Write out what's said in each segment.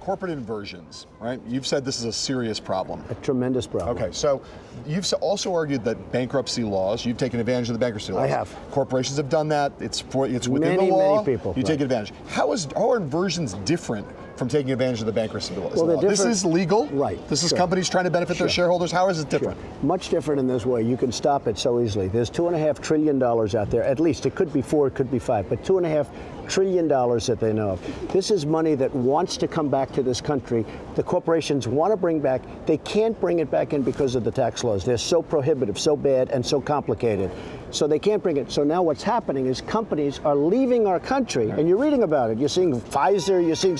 corporate inversions, right? You've said this is a serious problem. A tremendous problem. Okay, so you've also argued that bankruptcy laws, you've taken advantage of the bankruptcy laws. I have. Corporations have done that. It's within the law. Many people. You take advantage. How are inversions different from taking advantage of the bankruptcy laws? Well, this is legal. Right. This is companies trying to benefit their shareholders. How is it different? Much different in this way. You can stop it so easily. There's $2.5 trillion out there. At least it could be 4, it could be 5, but $2.5 trillion that they know of. This is money that wants to come back to this country. The corporations want to bring back. They can't bring it back in because of the tax laws. They're so prohibitive, so bad, and so complicated. So they can't bring it. So now what's happening is companies are leaving our country, and you're reading about it. You're seeing Pfizer, you're seeing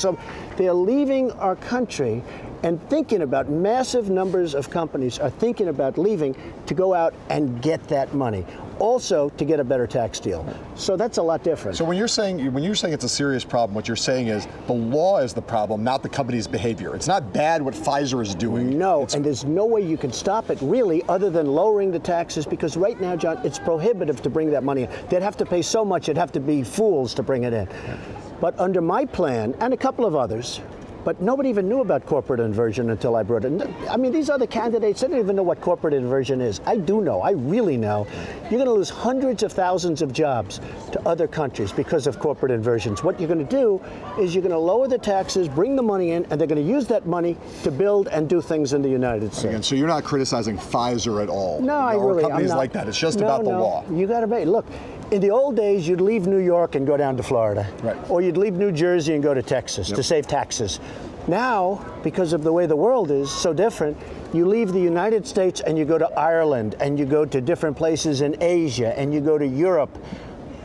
they're leaving our country and thinking about, massive numbers of companies are thinking about leaving to go out and get that money. Also to get a better tax deal. So that's a lot different. So when you're saying it's a serious problem, what you're saying is the law is the problem, not the company's behavior. It's not bad what Pfizer is doing. No, and there's no way you can stop it really other than lowering the taxes, because right now, John, it's prohibitive to bring that money in. They'd have to pay so much, it'd have to be fools to bring it in. But under my plan, and a couple of others, but nobody even knew about corporate inversion until I brought it. I mean, these other candidates, they don't even know what corporate inversion is. I do know, I really know. You're going to lose hundreds of thousands of jobs to other countries because of corporate inversions. What you're going to do is you're going to lower the taxes, bring the money in, and they're going to use that money to build and do things in the United States. Again, so you're not criticizing Pfizer at all? No, I really, companies I'm not. like that. It's just about the law. You got to be. Look, in the old days, you'd leave New York and go down to Florida. Right. Or you'd leave New Jersey and go to Texas to save taxes. Now, because of the way the world is so different, you leave the United States and you go to Ireland, and you go to different places in Asia, and you go to Europe.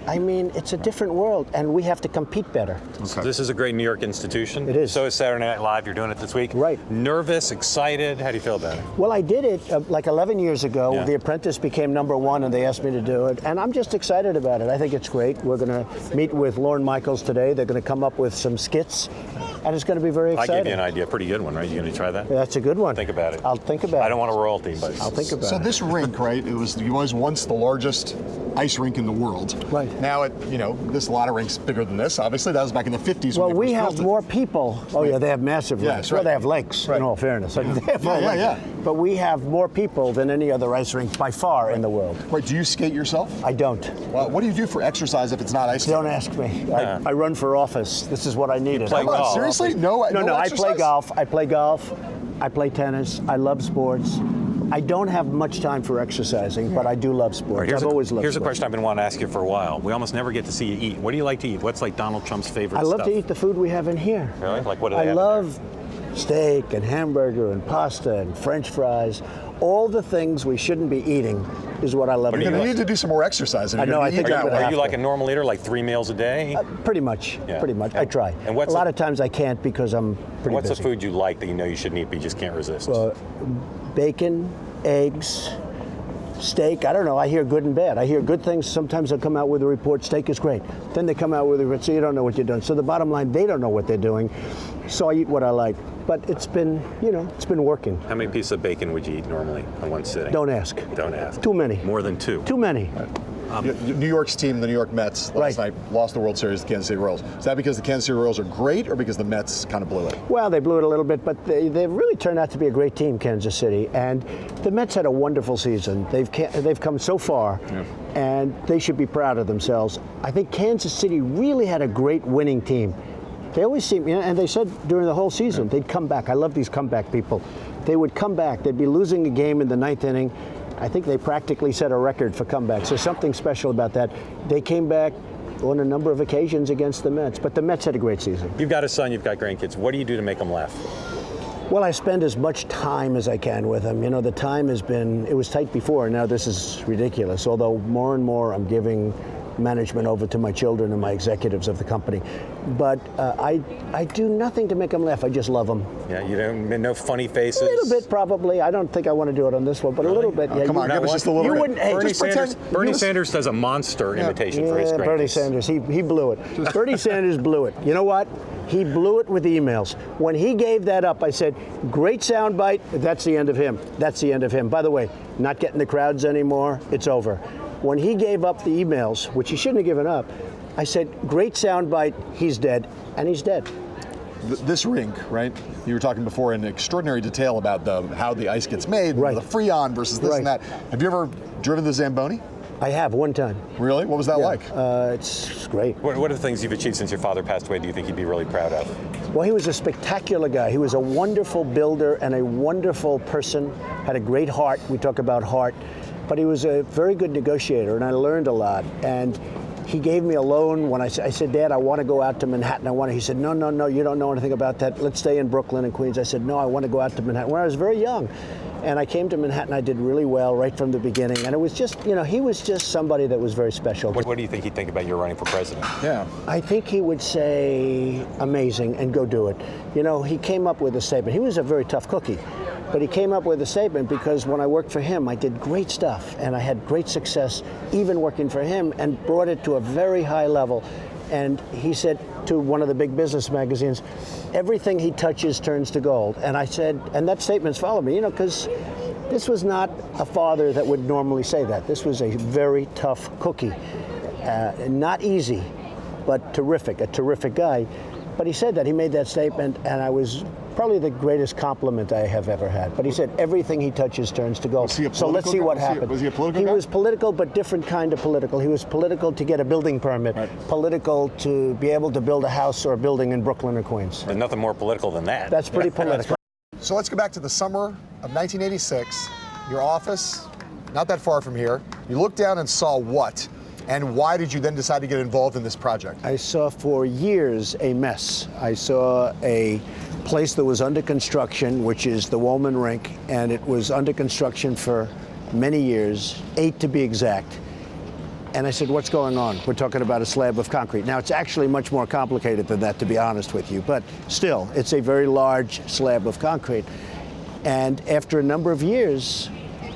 I mean, it's a different world, and we have to compete better. Okay. This is a great New York institution. It is. So is Saturday Night Live. You're doing it this week. Right. Nervous, excited? How do you feel about it? Well, I did it like 11 years ago. Yeah. The Apprentice became #1, and they asked me to do it. And I'm just excited about it. I think it's great. We're going to meet with Lorne Michaels today. They're going to come up with some skits, and it's going to be very exciting. I gave you an idea, pretty good one, right? You going to try that? Yeah, that's a good one. Think about it. I'll think about it. I don't want a royalty, but I'll think about it. So this rink, right? It was once the largest ice rink in the world. Right. Now this a lot of rinks bigger than this. Obviously, that was back in the 50s. Well, when we have more people. Oh, yeah, they have massive Yes, rinks. right. Well, they have lakes, in all fairness. They have more lakes. But we have more people than any other ice rink by far in the world. Right, do you skate yourself? I don't. Well, what do you do for exercise if it's not ice skating? Don't ask me. I run for office. This is what I needed. play golf. Seriously? No, I exercise? play golf. I play golf. I play tennis. I love sports. I don't have much time for exercising, but I do love sports. Right, I've always loved Here's a sports. question I've been wanting to ask you for a while. We almost never get to see you eat. What do you like to eat? What's like Donald Trump's favorite I stuff? love to eat the food we have in here. Really? Like what do they have I in love steak and hamburger and pasta and French fries. All the things we shouldn't be eating is what I love. You're going to need to do some more exercise. I know, I think I'm gonna Are have you like to. a normal eater, like 3 meals a day? Pretty much. Yeah. Pretty much. I try. And a lot of times I can't because I'm pretty What's busy. the food you like that you know you shouldn't eat but you just can't resist? Bacon, eggs, steak. I don't know. I hear good and bad. I hear good things. Sometimes they'll come out with a report, steak is great. Then they come out with a report, so you don't know what you're doing. So the bottom line, they don't know what they're doing. So I eat what I like. But it's been, it's been working. How many pieces of bacon would you eat normally in one sitting? Don't ask. Don't ask. Too many. More than 2. Too many. New York's team, the New York Mets, last night lost the World Series to the Kansas City Royals. Is that because the Kansas City Royals are great or because the Mets kind of blew it? Well, they blew it a little bit, but they've really turned out to be a great team, Kansas City. And the Mets had a wonderful season. They've come so far, and they should be proud of themselves. I think Kansas City really had a great winning team. They always seem, and they said during the whole season, they'd come back. I love these comeback people. They would come back. They'd be losing a game in the 9th inning. I think they practically set a record for comebacks. There's something special about that. They came back on a number of occasions against the Mets, but the Mets had a great season. You've got a son, you've got grandkids. What do you do to make them laugh? Well, I spend as much time as I can with them. The time it was tight before, and now this is ridiculous. Although more and more I'm giving management over to my children and my executives of the company. But I do nothing to make them laugh. I just love them. Yeah, you don't, no funny faces? A little bit, probably. I don't think I want to do it on this one, but a little bit. Oh, come on, give us just a little bit. Bernie Sanders does a monster imitation for his grandkids. Bernie Sanders, he blew it. Bernie Sanders blew it. You know what? He blew it with emails. When he gave that up, I said, great soundbite, that's the end of him. That's the end of him. By the way, not getting the crowds anymore, it's over. When he gave up the emails, which he shouldn't have given up, I said, great soundbite, he's dead, and he's dead. this rink, right? You were talking before in extraordinary detail about how the ice gets made, Right. the Freon versus this and that. Have you ever driven the Zamboni? I have one time. Really? What was that like? It's great. What are the things you've achieved since your father passed away do you think you'd be really proud of? Well, he was a spectacular guy. He was a wonderful builder and a wonderful person, had a great heart. We talk about heart. But he was a very good negotiator, and I learned a lot. And he gave me a loan when I said, Dad, I want to go out to Manhattan. He said, no, you don't know anything about that. Let's stay in Brooklyn and Queens. I said, no, I want to go out to Manhattan. When I was very young. And I came to Manhattan, I did really well right from the beginning. And it was just, he was just somebody that was very special. What do you think he'd think about you running for president? Yeah. I think he would say, amazing, and go do it. He came up with a statement. He was a very tough cookie. But he came up with a statement because when I worked for him, I did great stuff. And I had great success even working for him and brought it to a very high level. And he said to one of the big business magazines, everything he touches turns to gold. And I said, and that statement's followed me, because this was not a father that would normally say that. This was a very tough cookie. Not easy, but a terrific guy. But he said that, he made that statement, and I was probably the greatest compliment I have ever had. But he said everything he touches turns to gold. So let's see what happened. Was he a political guy? guy? He was political, but different kind of political. He was political to get a building permit, right. Political to be able to build a house or a building in Brooklyn or Queens. There's nothing more political than that. That's pretty political. So let's go back to the summer of 1986. Your office, not that far from here. You looked down and saw what? And why did you then decide to get involved in this project? I saw for years a mess. I saw a place that was under construction, which is the Wollman Rink, and it was under construction for many years, 8 to be exact. And I said, what's going on? We're talking about a slab of concrete. Now, it's actually much more complicated than that, to be honest with you, but still, it's a very large slab of concrete. And after a number of years,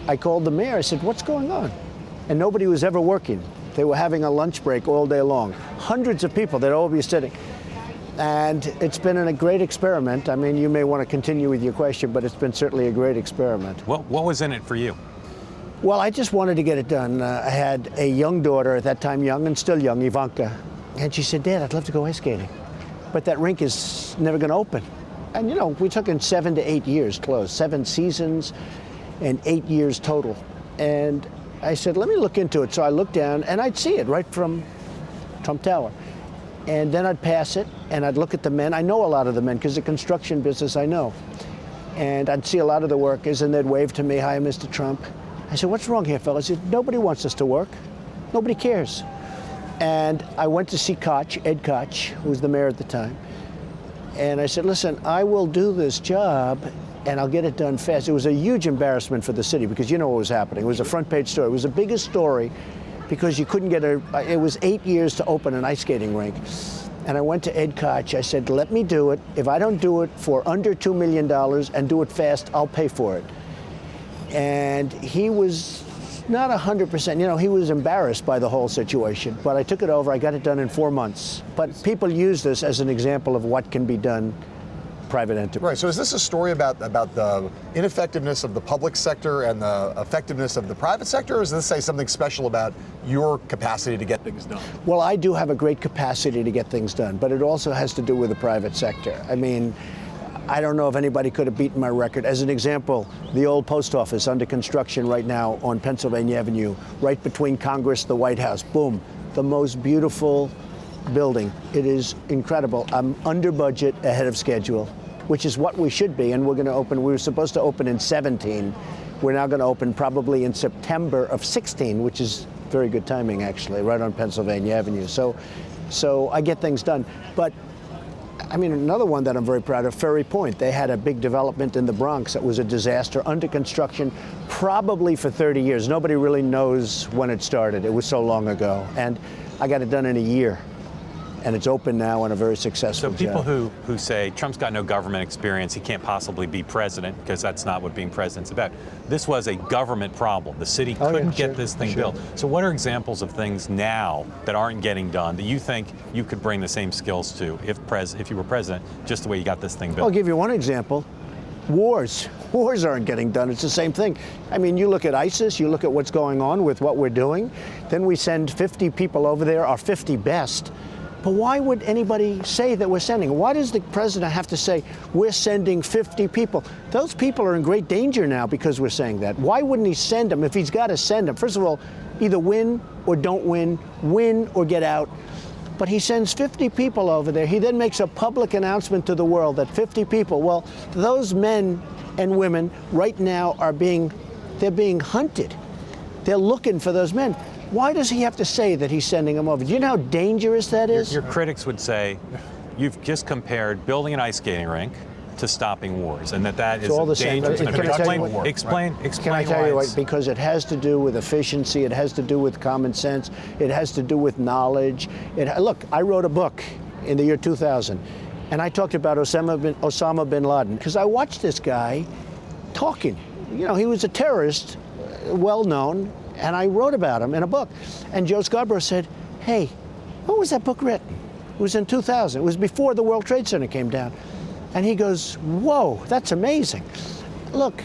I called the mayor. I said, what's going on? And nobody was ever working. They were having a lunch break all day long. Hundreds of people, they'd all be sitting. And it's been a great experiment. I mean, you may want to continue with your question, but it's been certainly a great experiment. What was in it for you? Well, I just wanted to get it done. I had a young daughter, at that time young and still young, Ivanka. And she said, Dad, I'd love to go ice skating. But that rink is never going to open. And we took in 7 to 8 years closed, 7 seasons and 8 years total. And I said, let me look into it. So I looked down, and I'd see it right from Trump Tower. And then I'd pass it, and I'd look at the men. I know a lot of the men, because the construction business I know. And I'd see a lot of the workers, and they'd wave to me, hi, Mr. Trump. I said, what's wrong here, fellas? He said, nobody wants us to work. Nobody cares. And I went to see Koch, Ed Koch, who was the mayor at the time. And I said, listen, I will do this job, and I'll get it done fast. It was a huge embarrassment for the city, because you know what was happening. It was a front page story. It was the biggest story because you couldn't get it was 8 years to open an ice skating rink. And I went to Ed Koch. I said, let me do it. If I don't do it for under $2 million and do it fast, I'll pay for it. And he was not 100%, he was embarrassed by the whole situation. But I took it over. I got it done in 4 months. But people use this as an example of what can be done private enterprise. Right, so is this a story about the ineffectiveness of the public sector and the effectiveness of the private sector, or does this say something special about your capacity to get things done? Well, I do have a great capacity to get things done, but it also has to do with the private sector. I mean, I don't know if anybody could have beaten my record. As an example, the old post office under construction right now on Pennsylvania Avenue, right between Congress and the White House. Boom, the most beautiful building. It is incredible. I'm under budget, ahead of schedule, which is what we should be. And we're going to open, we were supposed to open in 17. We're now going to open probably in September of 16, which is very good timing, actually, right on Pennsylvania Avenue. So I get things done. But I mean, another one that I'm very proud of, Ferry Point. They had a big development in the Bronx that was a disaster, under construction probably for 30 years. Nobody really knows when it started. It was so long ago. And I got it done in a year. And it's open now and a very successful job. So people who say Trump's got no government experience, he can't possibly be president, because that's not what being president's about. This was a government problem. The city couldn't get this thing built. So what are examples of things now that aren't getting done that you think you could bring the same skills to if you were president, just the way you got this thing built? I'll give you one example. Wars aren't getting done. It's the same thing. I mean, you look at ISIS, you look at what's going on with what we're doing, then we send 50 people over there, our 50 best. But why would anybody say that we're sending? Why does the president have to say we're sending 50 people? Those people are in great danger now because we're saying that. Why wouldn't he send them if he's got to send them? First of all, either win or don't win or get out. But he sends 50 people over there. He then makes a public announcement to the world that 50 people, well, those men and women right now they're being hunted. They're looking for those men. Why does he have to say that he's sending them over? Do you know how dangerous that is? Your critics would say you've just compared building an ice skating rink to stopping wars, and that is all the dangerous. same. Explain Can I tell you what? Because it has to do with efficiency. It has to do with common sense. It has to do with knowledge. Look, I wrote a book in the year 2000, and I talked about Osama bin Laden because I watched this guy talking. You know, he was a terrorist, well known. And I wrote about him in a book. And Joe Scarborough said, hey, when was that book written? It was in 2000. It was before the World Trade Center came down. And he goes, whoa, that's amazing. Look,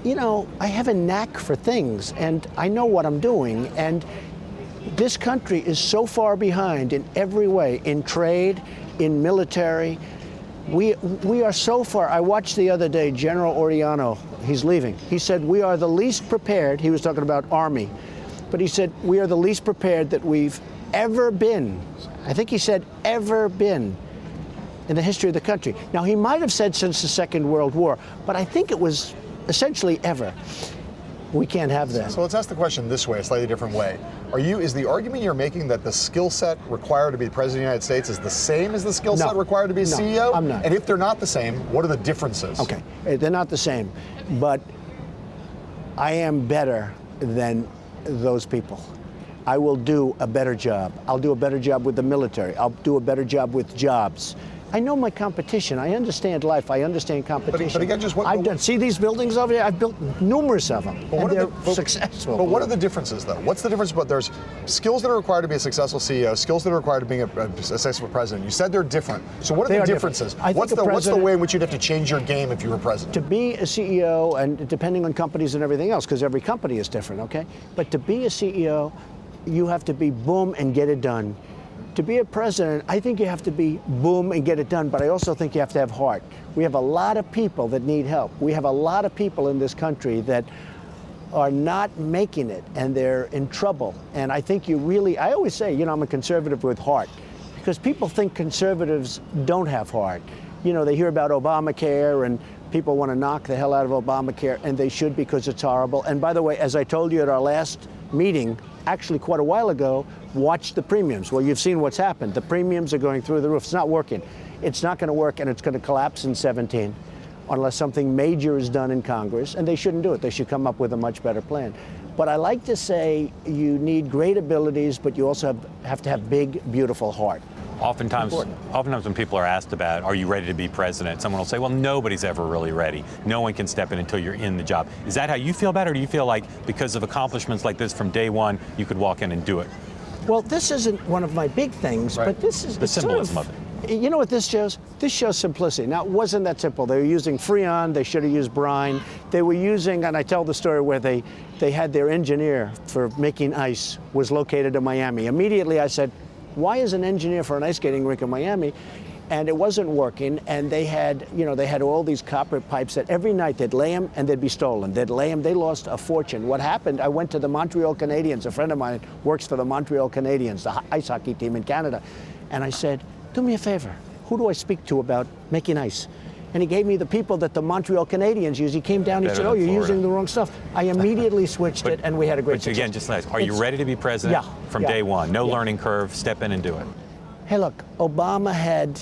you know, I have a knack for things, and I know what I'm doing. And this country is so far behind in every way, in trade, in military. We are so far. I watched the other day, General Oriano, he's leaving. He said, we are the least prepared. He was talking about Army. But he said, we are the least prepared that we've ever been. I think he said, ever been in the history of the country. Now, he might have said since the Second World War, but I think it was essentially ever. We can't have that. So let's ask the question this way, a slightly different way. Is the argument you're making that the skill set required to be the President of the United States is the same as the skill set required to be a CEO? I'm not. And if they're not the same, what are the differences? Okay, they're not the same, but I am better than those people. I will do a better job. I'll do a better job with the military. I'll do a better job with jobs. I know my competition. I understand life. I understand competition. But again, just what I've done. See these buildings over there? I've built numerous of them, and they're successful. But what are the differences, though? What's the difference? But there's skills that are required to be a successful CEO, skills that are required to be a successful president. You said they're different. So what are the differences? What's the way in which you'd have to change your game if you were president? To be a CEO, and depending on companies and everything else, because every company is different, okay? But to be a CEO, you have to be boom and get it done. To be a president, I think you have to be boom and get it done, but I also think you have to have heart. We have a lot of people that need help. We have a lot of people in this country that are not making it, and they're in trouble. And I think I always say, you know, I'm a conservative with heart, because people think conservatives don't have heart. You know, they hear about Obamacare, and people want to knock the hell out of Obamacare, and they should, because it's horrible. And by the way, as I told you at our last meeting, actually quite a while ago, watch the premiums. Well, you've seen what's happened. The premiums are going through the roof. It's not working. It's not going to work, and it's going to collapse in 17 unless something major is done in Congress, and they shouldn't do it. They should come up with a much better plan. But I like to say you need great abilities, but you also have to have big, beautiful heart. Oftentimes when people are asked about, are you ready to be president, someone will say, well, nobody's ever really ready. No one can step in until you're in the job. Is that how you feel about it, or do you feel like because of accomplishments like this from day one, you could walk in and do it? Well, this isn't one of my big things, but this is the symbolism of it. You know what this shows? This shows simplicity. Now, it wasn't that simple. They were using Freon. They should have used brine. They were using, and I tell the story where they had their engineer for making ice was located in Miami. Immediately, I said, why is an engineer for an ice skating rink in Miami? And it wasn't working, and they had all these copper pipes that every night they'd lay them and they'd be stolen. They'd lay them, they lost a fortune. What happened, I went to the Montreal Canadiens. A friend of mine works for the Montreal Canadiens, the ice hockey team in Canada. And I said, do me a favor, who do I speak to about making ice? And he gave me the people that the Montreal Canadiens use. He came down, he said, oh, you're using the wrong stuff. I immediately switched it, and we had a great success. Again, just nice. Are you ready to be president from day one? No learning curve, step in and do it. Hey, look, Obama had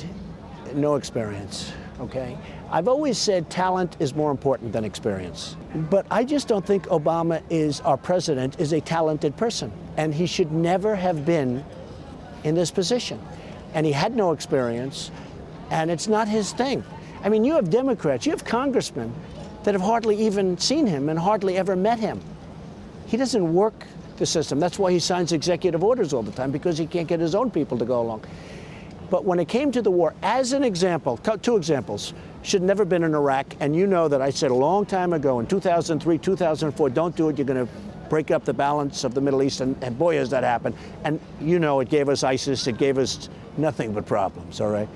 no experience, okay? I've always said talent is more important than experience. But I just don't think Obama our president is a talented person. And he should never have been in this position. And he had no experience, and it's not his thing. I mean, you have Democrats, you have congressmen that have hardly even seen him and hardly ever met him. He doesn't work the system. That's why he signs executive orders all the time, because he can't get his own people to go along. But when it came to the war, as an example, two examples, should never been in Iraq, and you know that I said a long time ago, in 2003, 2004, don't do it, you're going to break up the balance of the Middle East, and boy, has that happened. And you know, it gave us ISIS, it gave us nothing but problems, all right?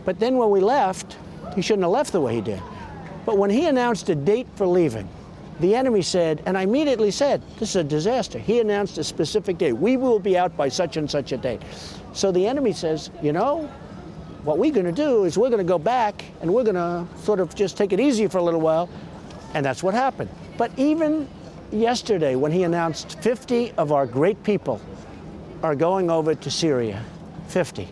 But then when we left, he shouldn't have left the way he did. But when he announced a date for leaving, the enemy said, and I immediately said, this is a disaster. He announced a specific date. We will be out by such and such a date. So the enemy says, you know, what we're going to do is we're going to go back and we're going to sort of just take it easy for a little while. And that's what happened. But even yesterday, when he announced 50 of our great people are going over to Syria, 50.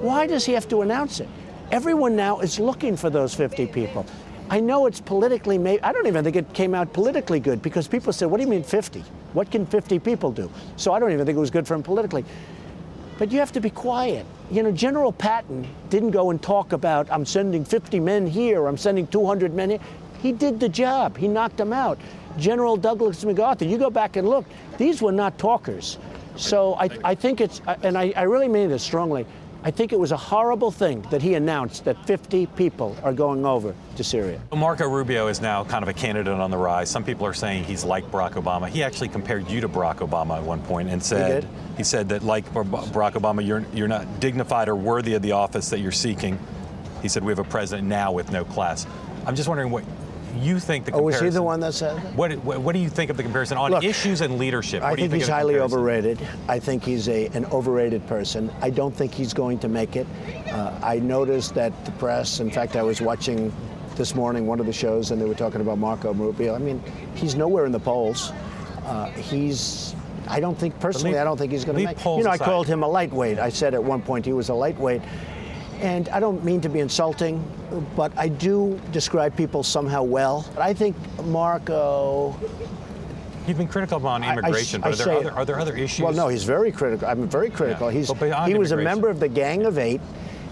Why does he have to announce it? Everyone now is looking for those 50 people. I know it's politically, I don't even think it came out politically good, because people said, what do you mean 50? What can 50 people do? So I don't even think it was good for him politically. But you have to be quiet. You know, General Patton didn't go and talk about, I'm sending 50 men here, I'm sending 200 men here. He did the job. He knocked them out. General Douglas MacArthur, you go back and look, these were not talkers. So I think it's, and I really mean this strongly, I think it was a horrible thing that he announced that 50 people are going over to Syria. Marco Rubio is now kind of a candidate on the rise. Some people are saying he's like Barack Obama. He actually compared you to Barack Obama at one point and said, he said that like Barack Obama, you're not dignified or worthy of the office that you're seeking. He said, we have a president now with no class. I'm just wondering what you think the comparison. Oh, was he the one that said that? What do you think of the comparison on issues and leadership? I think he's highly overrated. I think he's an overrated person. I don't think he's going to make it. I noticed that the press, in fact, I was watching this morning one of the shows and they were talking about Marco Rubio. I mean, he's nowhere in the polls. I don't think he's going to make it. You know, I called him a lightweight. I said at one point he was a lightweight. And I don't mean to be insulting, but I do describe people somehow well. I think Marco... You've been critical on immigration, but are there other issues? Well, no, he's very critical. I'm very critical. Yeah. He was a member of the Gang of Eight,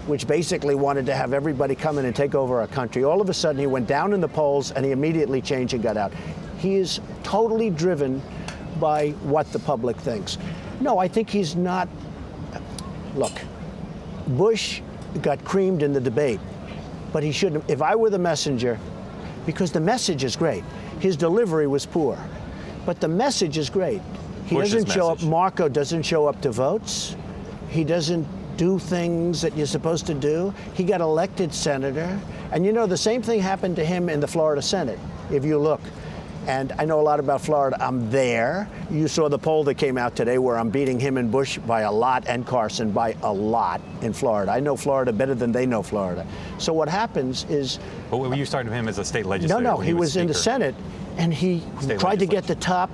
which basically wanted to have everybody come in and take over our country. All of a sudden, he went down in the polls, and he immediately changed and got out. He is totally driven by what the public thinks. No, I think he's not... Look, Bush got creamed in the debate, but he shouldn't. If I were the messenger, because the message is great, his delivery was poor, but the message is great. He doesn't show up. Marco doesn't show up to votes. He doesn't do things that you're supposed to do. He got elected senator, and you know the same thing happened to him in the Florida Senate. If you look. And I know a lot about Florida. I'm there. You saw the poll that came out today where I'm beating him and Bush by a lot and Carson by a lot in Florida. I know Florida better than they know Florida. So what happens is... But you started him as a state legislator. No, he was in the Senate, and he tried to get the top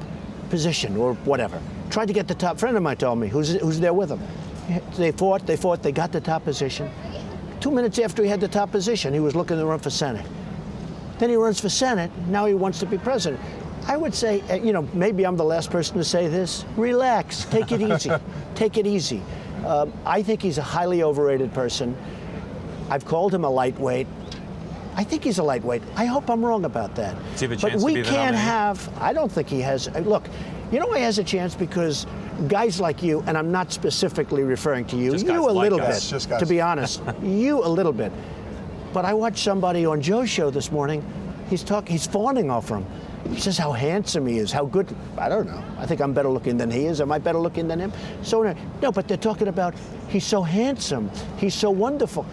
position or whatever. Tried to get the top. A friend of mine told me, who's there with him. They fought, they got the top position. 2 minutes after he had the top position, he was looking to run for Senate. Then he runs for Senate. Now he wants to be president. I would say, you know, maybe I'm the last person to say this. Relax. Take it easy. Take it easy. I think he's a highly overrated person. I've called him a lightweight. I think he's a lightweight. I hope I'm wrong about that. Does he have a chance to be the nominee? I don't think he has. Look, you know why he has a chance? Because guys like you, and I'm not specifically referring to you, you a little bit, to be honest, you a little bit. But I watched somebody on Joe's show this morning. He's fawning off him. He says how handsome he is, how good. I don't know. I think I'm better looking than he is. Am I better looking than him? So no, but they're talking about he's so handsome, he's so wonderful.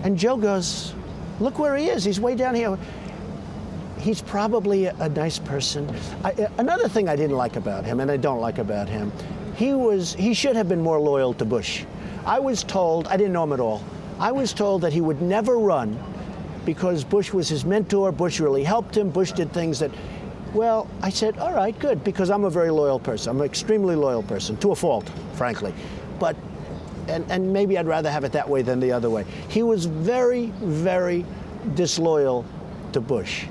And Joe goes, look where he is. He's way down here. He's probably a nice person. Another thing I didn't like about him, and I don't like about him, he should have been more loyal to Bush. I was told, I didn't know him at all. I was told that he would never run because Bush was his mentor. Bush really helped him. Bush did things that, well, I said, all right, good, because I'm a very loyal person. I'm an extremely loyal person, to a fault, frankly. But, and maybe I'd rather have it that way than the other way. He was very, very disloyal to Bush.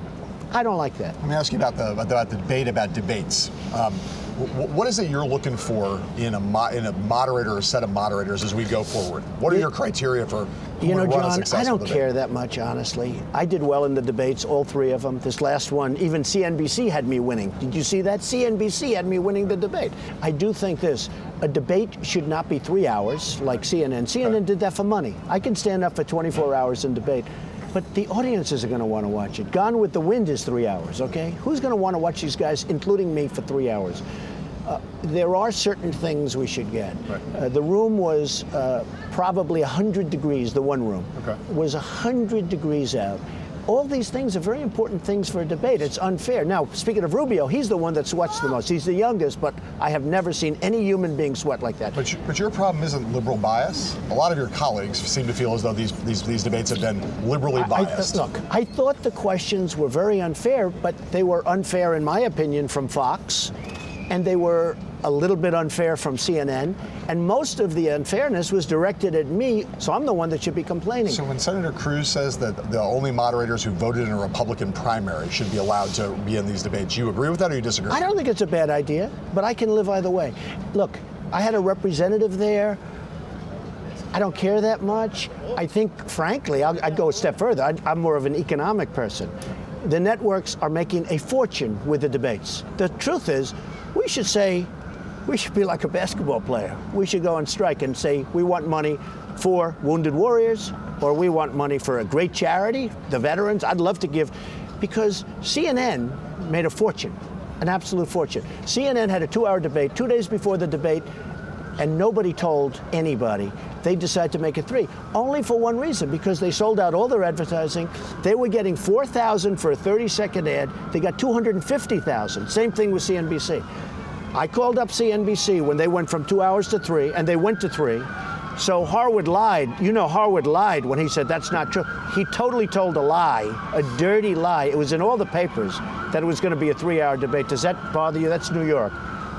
I don't like that. Let me ask you about the debate about debates. What is it you're looking for in a moderator or set of moderators as we go forward? What are your criteria for who would run a successful debate? I don't care that much, honestly. I did well in the debates, all three of them. This last one, even CNBC had me winning. Did you see that? CNBC had me winning the debate. I do think this. A debate should not be 3 hours like CNN. CNN did that for money. I can stand up for 24 hours and debate. But the audiences are going to want to watch it. Gone with the Wind is 3 hours, okay? Who's going to want to watch these guys, including me, for 3 hours? There are certain things we should get. Right. The room was probably 100 degrees, the one room. Okay. Was 100 degrees out. All these things are very important things for a debate. It's unfair. Now, speaking of Rubio, he's the one that sweats the most. He's the youngest, but I have never seen any human being sweat like that. But your problem isn't liberal bias. A lot of your colleagues seem to feel as though these debates have been liberally biased. Look, I thought the questions were very unfair, but they were unfair, in my opinion, from Fox, and they were a little bit unfair from CNN, and most of the unfairness was directed at me, so I'm the one that should be complaining. So when Senator Cruz says that the only moderators who voted in a Republican primary should be allowed to be in these debates, you agree with that or you disagree? I don't think it's a bad idea, but I can live either way. Look, I had a representative there. I don't care that much. I think, frankly, I'd go a step further. I'm more of an economic person. The networks are making a fortune with the debates. The truth is, we should be like a basketball player. We should go on strike and say we want money for wounded warriors, or we want money for a great charity, the veterans. I'd love to give, because CNN made a fortune, an absolute fortune. CNN had a 2-hour debate 2 days before the debate, and nobody told anybody. They decided to make it 3, only for one reason, because they sold out all their advertising. They were getting $4,000 for a 30-second ad. They got $250,000. Same thing with CNBC. I called up CNBC when they went from 2 hours to 3, and they went to 3. So Harwood lied. You know, Harwood lied when he said that's not true. He totally told a lie, a dirty lie. It was in all the papers that it was going to be a 3-hour debate. Does that bother you? That's New York.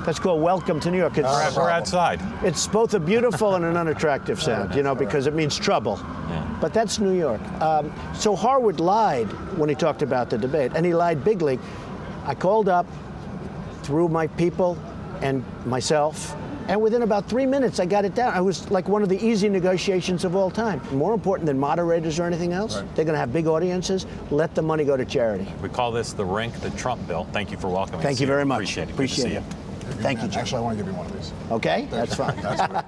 That's called Welcome to New York. We're outside. It's both a beautiful and an unattractive sound, you know, because it means trouble. Yeah. But that's New York. So Harwood lied when he talked about the debate, and he lied bigly. I called up through my people and myself, and within about 3 minutes I got it down. It was like one of the easy negotiations of all time. More important than moderators or anything else, they're going to have big audiences. Let the money go to charity. We call this the Rink, the Trump bill. Thank you for welcoming us. Thank you very much. Appreciate it. Appreciate it. Thank you, Jim. Actually, I want to give you one of these. Okay, that's fine. That's